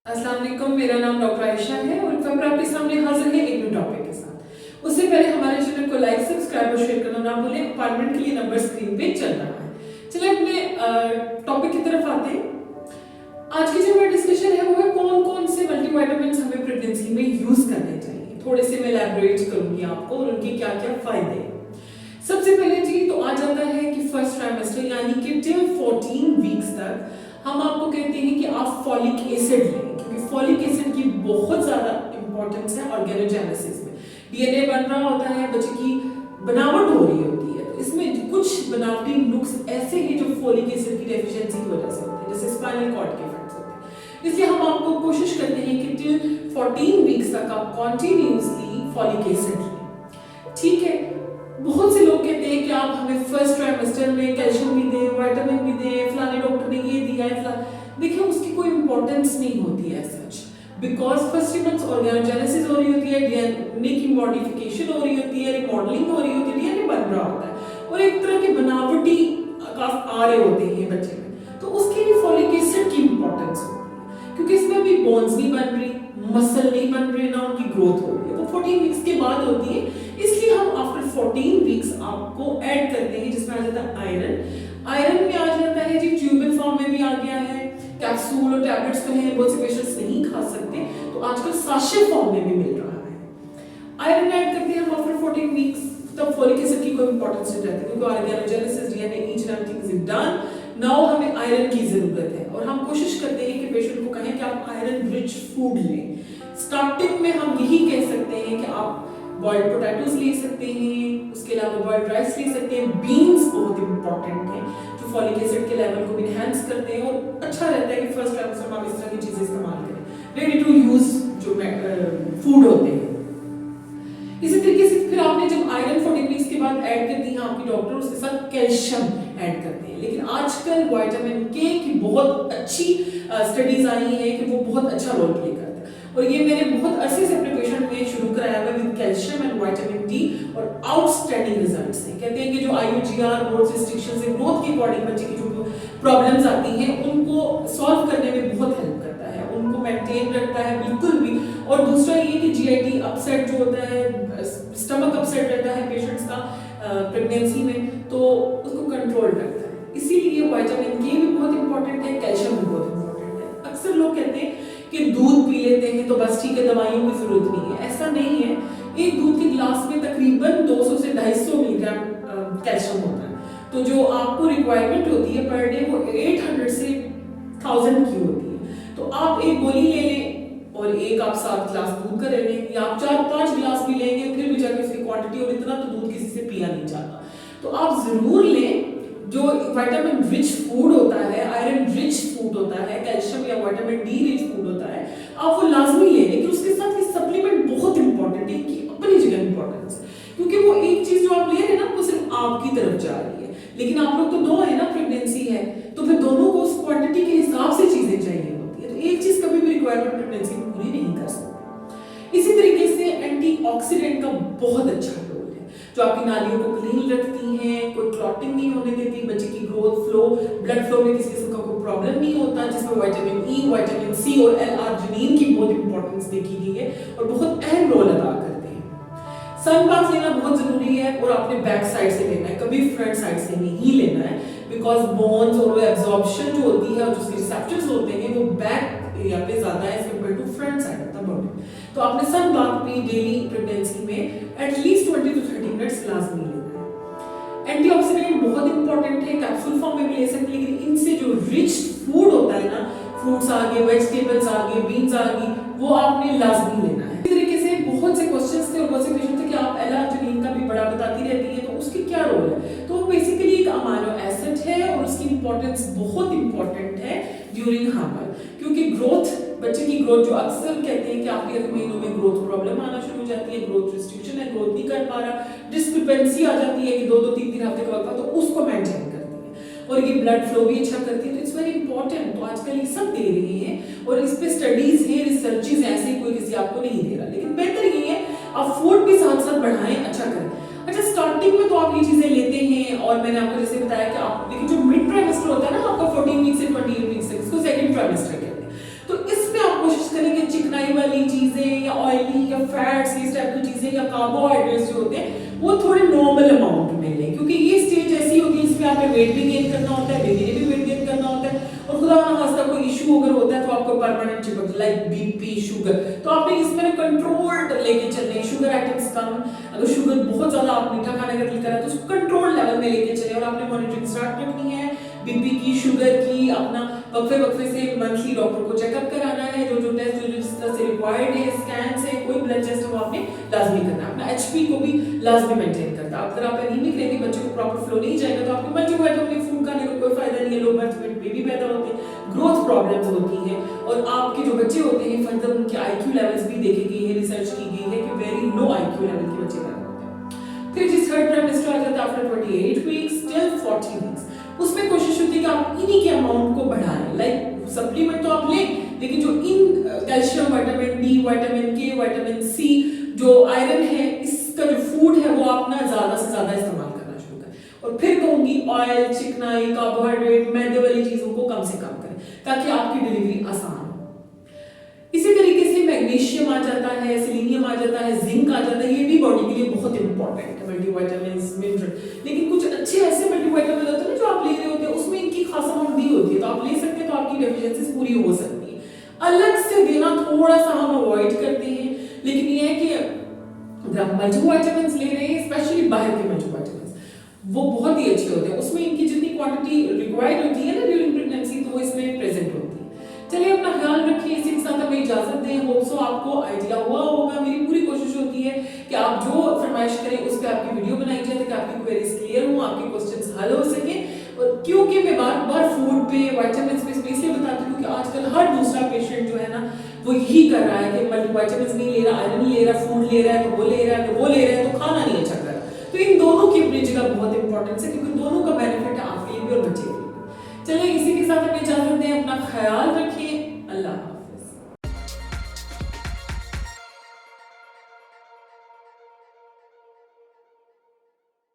अस्सलाम वालेकुम, मेरा नाम डॉक्टर आयशा है और मैं आपके सामने हाजिर है एक न्यू टॉपिक के साथ। उससे पहले हमारे चैनल को लाइक, सब्सक्राइब और शेयर करना ना भूलें। अपॉइंटमेंट के लिए नंबर स्क्रीन पे चल रहा है। चलिए अपने टॉपिक की तरफ आते हैं। आज की जो हमारी डिस्कशन है वो है कौन कौन से मल्टीविटामिन्स हमें प्रेगनेंसी में यूज करने चाहिए। थोड़े से मैं इलैबोरेट करूंगी आपको और उनके क्या क्या फायदे हैं। सबसे पहले जी तो आ जाता है कि फर्स्ट ट्राइमेस्टर यानी कि टिल 14 वीक्स तक हम आपको कहते हैं कि आप फॉलिक एसिड लें, क्योंकि फॉलिक एसिड की बहुत ज्यादा इंपॉर्टेंस है ऑर्गेनोजेनेसिस में। डीएनए बन रहा होता है, बच्चे की बनावट हो रही होती है, तो इसमें कुछ बनावटी नुक्स ऐसे हैं जो फॉलिक एसिड की डेफिशिएंसी की वजह से होते हैं, जैसे स्पाइनल कॉर्ड के इफेक्ट्स होते हैं। इसलिए हम आपको कोशिश करते हैं कि टिल 14 वीक्स तक आप कॉन्टिन्यूसली फॉलिक एसिड लें। ठीक है, बहुत से लोग कहते हैं कि आप हमें फर्स्ट ट्राइमेस्टर में कैल्शियम भी दें, विटामिन भी दें, फलाने डॉक्टर ने ये दिया है देखिए उसकी कोई इंपॉर्टेंस नहीं होती है सच, बिकॉज फर्स्ट 3 मंथ्स ऑर्गेनोजेनेसिस हो रही होती है, डीएनए की मॉडिफिकेशन हो रही होती है, रिमॉडलिंग हो रही होती है, डीएनए बन रहा होता है और एक तरह के बनावटी आ रहे होते हैं बच्चे में, तो उसके लिए फॉलिक एसिड की इंपॉर्टेंस होती है, क्योंकि इसमें अभी बोन्स नहीं बन रही, मसल नहीं बन रही, ना उनकी ग्रोथ हो रही है, वो 14 वीक्स के बाद होती है। इसलिए हम आफ्टर 14 वीक्स आपको ऐड करते हैं, जिसमें आ जाता है आयरन। आयरन में आ जाता है जी ट्यूबल फॉर्म में भी आ गया है, कैप्सूल और टैबलेट्स तो हैं, बहुत से पेशेंट्स नहीं खा सकते, तो आजकल साशे फॉर्म में भी मिल रहा है। आयरन ऐड करते हैं हम आफ्टर 14 वीक्स, तब फॉलिक एसिड की कोई इंपॉर्टेंस नहीं रहती, क्योंकि organogenesis DNA each and everything is done. Now हमें आयरन की जरूरत है और हम कोशिश करते हैं कि पेशेंट को कहें कि आप आयरन रिच फूड लें। स्टार्टिंग में हम यही कह सकते हैं कि आप बॉइल्ड पोटैटोज ले सकते हैं, उसके अलावा बॉइल्ड राइस ले सकते हैं। बीन्स बहुत इंपॉर्टेंट है जो फॉलिक एसिड के लेवल को भी एनहांस करते हैं और अच्छा रहता है कि फर्स्ट ट्राइमेस्टर में आप इस तरह की चीजें इस्तेमाल करें, रेडी टू यूज जो फूड होते हैं। इसी तरीके से फिर आपने जब आयरन 14 वीक्स के बाद ऐड कर दी है आपकी डॉक्टर उसके साथ कैल्शियम ऐड करते हैं, लेकिन आजकल विटामिन के की बहुत अच्छी स्टडीज आई है कि वो बहुत अच्छा रोल प्ले करता है और ये मैंने बहुत अरसे से अपने पेशेंट में शुरू कराया हुआ with calcium and vitamin D और आउटस्टैंडिंग रिजल्ट्स हैं। कहते हैं कि जो आईयूजीआर ग्रोथ रिस्ट्रिक्शंस है, ग्रोथ के अकॉर्डिंग बच्चे की जो प्रॉब्लम्स आती हैं उनको सॉल्व करने में बहुत हेल्प करता है, उनको मेंटेन रखता है बिल्कुल भी। और दूसरा ये कि जीआईटी अपसेट जो होता है, स्टमक अपसेट रहता है पेशेंट्स का प्रेगनेंसी में, तो उसको कंट्रोल रखता है। इसीलिए विटामिन के भी बहुत इंपॉर्टेंट है, कैल्शियम भी बहुत इंपॉर्टेंट है। अक्सर लोग कहते हैं कि दूध पी लेते हैं तो बस ठीक है, दवाइयों की जरूरत नहीं है, ऐसा नहीं है। एक दूध के गिलास में तकरीबन 200 से 250 मिलीग्राम कैल्शियम होता है, तो जो आपको रिक्वायरमेंट होती है पर डे वो 800 से 1000 की होती है। तो आप एक गोली ले लें और एक आप 7 गिलास दूध का ले लें, या आप 4-5 गिलास भी लेंगे फिर भी जाके उसकी क्वांटिटी, और इतना तो दूध किसी से पिया नहीं जाता, तो आप जरूर लें। जो विटामिन रिच फूड होता है, आयरन रिच फूड होता है, कैल्शियम या विटामिन डी रिच फूड होता है, आप वो लाजमी लें। लेकिन उसके साथ ये सप्लीमेंट बहुत इंपॉर्टेंट है, कि अपनी जगह इंपॉर्टेंस है, क्योंकि वो एक चीज जो आप ले रहे हैं ना वो सिर्फ आपकी तरफ जा रही है, लेकिन आप लोग तो दो है ना, प्रेगनेंसी है, तो फिर दोनों को उस क्वांटिटी के हिसाब से चीजें चाहिए होती है, तो एक चीज कभी भी रिक्वायरमेंट प्रेगनेंसी में पूरी नहीं कर सकते। इसी तरीके से एंटीऑक्सीडेंट का बहुत अच्छा रोल है, जो आपकी नालियों को क्लीन रखती हैं, कोई क्लॉटिंग नहीं होने देती, बच्चे की ग्रोथ फ्लो, ब्लड फ्लो में किसी किस्म का कोई प्रॉब्लम नहीं होता, जिसमें विटामिन ई, विटामिन सी और L-आर्जिनिन की बहुत इंपॉर्टेंस देखी गई है और बहुत अहम रोल अदा करते हैं। सन बाथ लेना बहुत जरूरी है और आपने बैक साइड से लेना है, कभी फ्रंट साइड से नहीं लेना है, बिकॉज बोन्स और एब्जॉर्प्शन जो होती है और जो रिसेप्टर्स होते हैं वो बैक एरिया पे ज्यादा है compare to front side of the body. तो आपने सन बाथ भी डेली प्रेगनेंसी में एटलीस्ट 20 to 30 मिनट्स लाजमी लेना है। एंटीऑक्सीडेंट बहुत इंपॉर्टेंट है, कैप्सूल फॉर्म में भी ले सकते हैं, लेकिन इनसे जो रिच फूड होता है ना, फ्रूट्स आ गए, वेजिटेबल्स आ गए, बीन्स आ गई, वो आपने लाजमी लेना है। इस तरीके से बहुत से क्वेश्चंस थे और बहुत से पेशेंट थे कि आप L-आर्जिनिन का भी बड़ा बताती रहती है, तो उसकी क्या रोल है? तो बेसिकली एक अमाइनो एसिड है और उसकी इंपॉर्टेंस बहुत इंपॉर्टेंट है ड्यूरिंग हार्मोन, क्योंकि ग्रोथ, बच्चे की ग्रोथ जो अक्सर कहते हैं कि आखिरी के महीनों में ग्रोथ प्रॉब्लम आना शुरू हो जाती है, ग्रोथ रिस्ट्रिक्शन है, ग्रोथ नहीं कर पा रहा, डिस्क्रिपेंसी आ जाती है कि 2-2, 3-3 हफ्ते का वक्त, तो उसको मेंटेन करती है और ये ब्लड फ्लो भी अच्छा करती है, तो इट्स वेरी इंपॉर्टेंट। तो आजकल ये सब दे रही है और इस पे स्टडीज है, रिसर्चेज ऐसे कोई किसी आपको नहीं दे रहा, लेकिन बेहतर ये है आप फूड भी साथ साथ बढ़ाएं, अच्छा करें। अच्छा, स्टार्टिंग में तो आप ये चीजें लेते हैं और मैंने आपको जैसे बताया कि आप, लेकिन जो मिड ट्राइमेस्टर होता है ना आपका 14 वीक से 28 वीक से, इसको सेकंड ट्राइमेस्टर कहते हैं, तो इसमें आप कोशिश वाली चीजें या ऑयली या फैट्स इस टाइप की चीजें या कार्बोहाइड्रेट्स जो होते हैं वो थोड़े नॉर्मल अमाउंट में लें, क्योंकि ये स्टेज ऐसी होती है इसमें आपने वेट भी गेन करना होता है, बेबी ने भी वेट गेन करना होता है, और खुदा ना खास्ता कोई इशू अगर होता है तो आपको परमानेंट चिपक लाइक बीपी शुगर, तो आपने इसमें कंट्रोल लेके चलने, शुगर आइटम्स कम, अगर शुगर बहुत ज्यादा आप मीठा खाने का दिल करा तो उसको कंट्रोल लेवल में लेके चले, और आपने मॉनिटरिंग स्टार्ट रखनी है बीपी की, शुगर की, अपना वक्फे से मंथली डॉक्टर को चेकअप कराना है, जो टेस्ट जो जिस तरह से रिक्वायर्ड है, स्कैन से कोई ब्लड टेस्ट वो आपने लाजमी करना है, अपना एचपी को भी लाजमी मेंटेन करना है। अगर आप एनीमिक रहेंगे, बच्चे को प्रॉपर फ्लो नहीं जाएगा तो आपके मल्टीविटामिन फूड खाने का कोई फायदा नहीं है, लो बर्थ वेट बेबी पैदा होते हैं, ग्रोथ प्रॉब्लम्स होती हैं, और आपके जो बच्चे होते हैं फर्दर उनके आईक्यू लेवल्स भी देखी गई है, रिसर्च की गई है कि वेरी लो आईक्यू लेवल के बच्चे पैदा होते हैं। फिर जिस थर्ड ट्राइमेस्टर आ जाता है आफ्टर 28 वीक्स टिल 40 वीक्स, उसमें कोशिश होती है कि आप इन्हीं के अमाउंट को बढ़ाएं, लाइक सप्लीमेंट तो आप लें, लेकिन जो in calcium, vitamin D, vitamin के, विटामिन सी, जो आयरन है, इसका जो फूड है वो आप ना ज्यादा से ज्यादा इस्तेमाल करना शुरू करें, और फिर कहूंगी ऑयल, चिकनाई, कार्बोहाइड्रेट, मैदे वाली चीजों को कम से कम करें ताकि आपकी डिलीवरी आसान हो। इसी तरीके से मैग्नीशियम आ जाता है, सेलेनियम आ जाता है, जिंक आ जाता है, ये भी बॉडी के लिए बहुत इंपॉर्टेंट है, मल्टीविटामिन्स, मिनरल, लेकिन कुछ अच्छे ऐसे मल्टीविटामिन होते हैं ना जो आप ले रहे होते हैं उसमें इनकी खास अमाउंट दी होती है, तो आप ले सकते हैं, तो आपकी डेफिशिएंसीज पूरी हो सकती है। अलग से देना थोड़ा सा हम अवॉइड करते हैं, लेकिन ये है कि अगर आप मल्टीविटामिन्स ले रहे हैं, स्पेशली बाहर के मल्टीविटामिन्स, वो बहुत ही अच्छे होते हैं, उसमें इनकी जितनी क्वांटिटी रिक्वायर्ड होती है ना ड्यूरिंग प्रेगनेंसी, तो वो इसमें प्रेजेंट होती है। चलिए अपना ख्याल रखिए, इसी के साथ हमें इजाजत दें। होप सो आपको आइडिया हुआ होगा। मेरी पूरी कोशिश होती है कि आप जो फरमाइश करें उस पर आपकी वीडियो बनाई जाए ताकि आपकी क्वेरीज क्लियर हो, आपके क्वेश्चंस हल हो सके। और क्योंकि मैं बार-बार फूड पे, विटामिन्स पे इसलिए बताती हूँ कि आजकल हर दूसरा पेशेंट जो है ना वो यही कर रहा है कि मल्टीविटामिन्स नहीं ले रहा, आयरन नहीं ले रहा, फूड ले रहा है तो वो ले रहा है, तो वो ले रहा है तो खाना नहीं अच्छा कर रहा। तो इन दोनों की अपनी जगह बहुत इंपॉर्टेंस है, क्योंकि दोनों का बेनिफिट है आपके लिए भी और बच्चे के लिए। चलिए इसी के साथ हमें इजाजत दें, अपना ख्याल रखिए, अल्लाह।